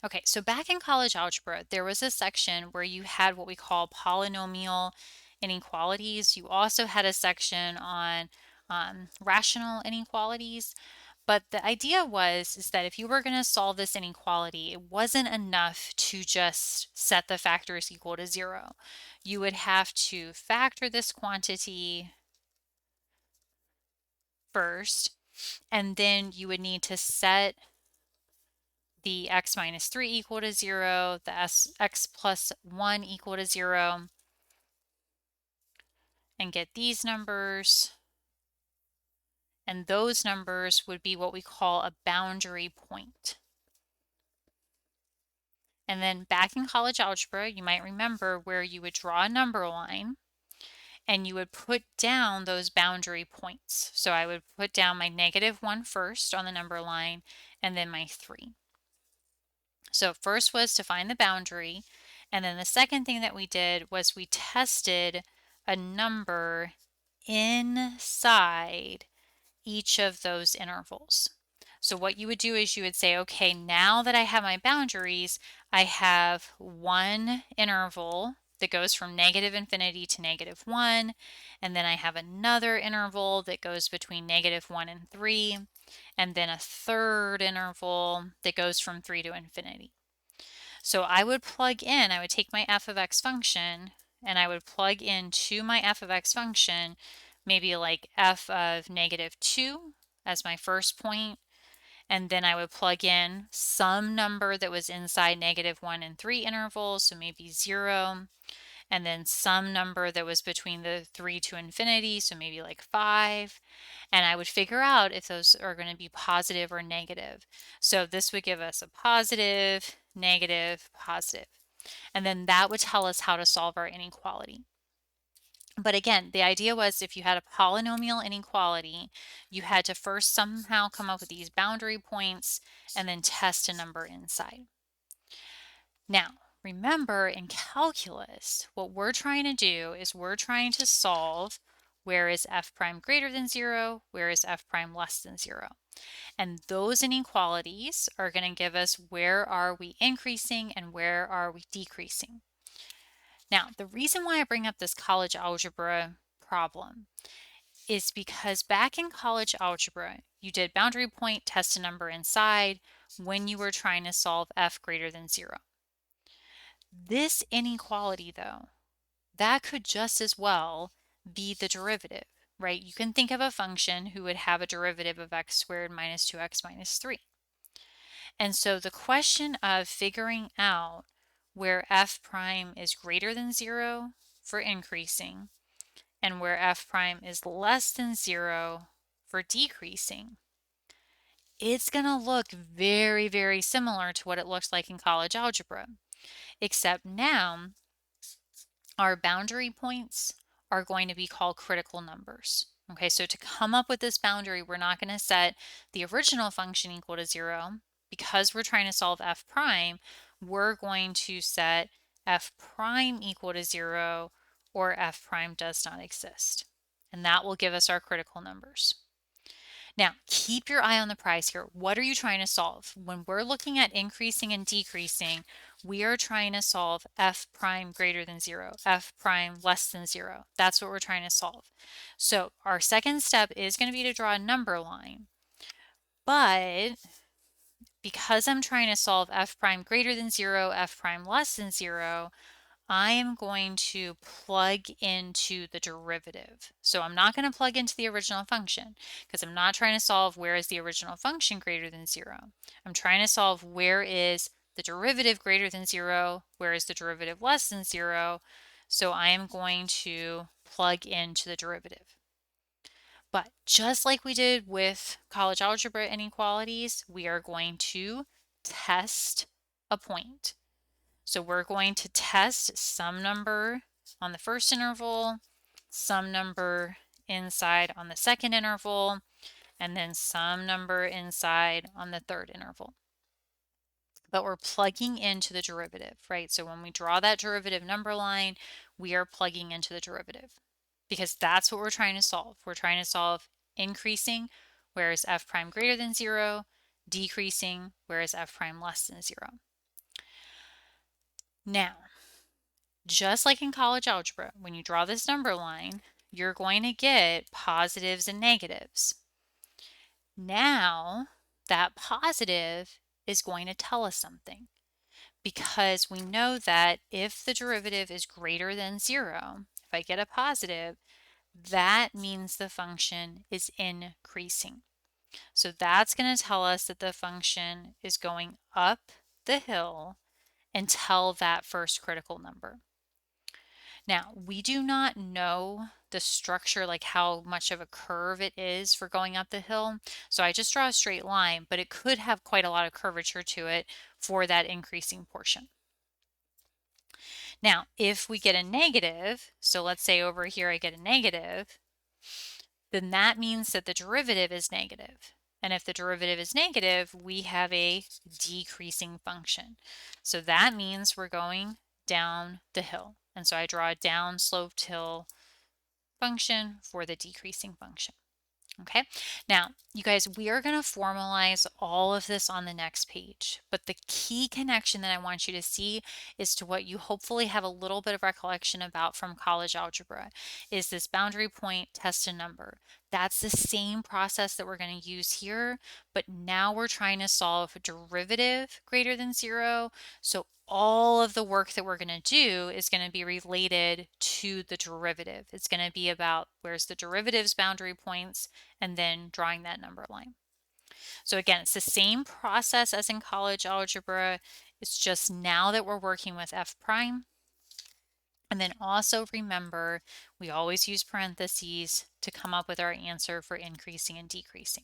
Okay, so back in college algebra, there was a section where you had what we call polynomial inequalities. You also had a section on rational inequalities. But the idea was is that if you were going to solve this inequality, it wasn't enough to just set the factors equal to 0. You would have to factor this quantity first, and then you would need to set the x minus 3 equal to 0, the x plus 1 equal to 0, and get these numbers. And those numbers would be what we call a boundary point. And then back in college algebra, you might remember where you would draw a number line and you would put down those boundary points. So I would put down my -1 first on the number line and then my 3. So first was to find the boundary, and then the second thing that we did was we tested a number inside each of those intervals. So what you would do is you would say, okay, now that I have my boundaries, I have one interval that goes from -infinity to -1, and then I have another interval that goes between -1 and 3, and then a third interval that goes from 3 to infinity. So I would I would take my f of x function and I would plug into my f of x function maybe like f of -2 as my first point, and then I would plug in some number that was inside -1 and 3 intervals, so maybe 0, and then some number that was between the 3 to infinity, so maybe like 5, and I would figure out if those are going to be positive or negative. So this would give us a positive, negative, positive, and then that would tell us how to solve our inequality. But again, the idea was if you had a polynomial inequality, you had to first somehow come up with these boundary points and then test a number inside. Now, remember in calculus, what we're trying to do is we're trying to solve where is f prime greater than 0, where is f prime less than 0. And those inequalities are going to give us where are we increasing and where are we decreasing. Now, the reason why I bring up this college algebra problem is because back in college algebra, you did boundary point, test a number inside when you were trying to solve f greater than 0. This inequality, though, that could just as well be the derivative, right? You can think of a function who would have a derivative of x squared minus 2x minus 3. And so the question of figuring out where f prime is greater than 0 for increasing and where f prime is less than 0 for decreasing, it's going to look very, very similar to what it looks like in college algebra, except now our boundary points are going to be called critical numbers. Okay, so to come up with this boundary, we're not going to set the original function equal to 0. Because we're trying to solve f prime, we're going to set f prime equal to 0 or f prime does not exist. And that will give us our critical numbers. Now, keep your eye on the prize here. What are you trying to solve? When we're looking at increasing and decreasing, we are trying to solve f prime greater than 0, f prime less than 0. That's what we're trying to solve. So our second step is going to be to draw a number line. But because I'm trying to solve f prime greater than 0, f prime less than 0, I am going to plug into the derivative. So I'm not going to plug into the original function because I'm not trying to solve where is the original function greater than 0. I'm trying to solve where is the derivative greater than 0, where is the derivative less than 0. So I am going to plug into the derivative. But just like we did with college algebra inequalities, we are going to test a point. So we're going to test some number on the first interval, some number inside on the second interval, and then some number inside on the third interval. But we're plugging into the derivative, right? So when we draw that derivative number line, we are plugging into the derivative because that's what we're trying to solve. We're trying to solve increasing, where is f prime greater than 0, decreasing, where is f prime less than 0. Now, just like in college algebra, when you draw this number line, you're going to get positives and negatives. Now, that positive is going to tell us something because we know that if the derivative is greater than 0, if I get a positive, that means the function is increasing. So that's going to tell us that the function is going up the hill until that first critical number. Now, we do not know the structure, like how much of a curve it is for going up the hill. So I just draw a straight line, but it could have quite a lot of curvature to it for that increasing portion. Now, if we get a negative, so let's say over here I get a negative, then that means that the derivative is negative. And if the derivative is negative, we have a decreasing function. So that means we're going down the hill. And so I draw a down-sloped hill function for the decreasing function. Okay, now you guys, we are going to formalize all of this on the next page, but the key connection that I want you to see is to what you hopefully have a little bit of recollection about from college algebra is this boundary point test a number. That's the same process that we're going to use here, but now we're trying to solve a derivative greater than 0. So all of the work that we're going to do is going to be related to the derivative. It's going to be about where's the derivative's boundary points and then drawing that number line. So again, it's the same process as in college algebra. It's just now that we're working with f prime. And then also remember, we always use parentheses to come up with our answer for increasing and decreasing.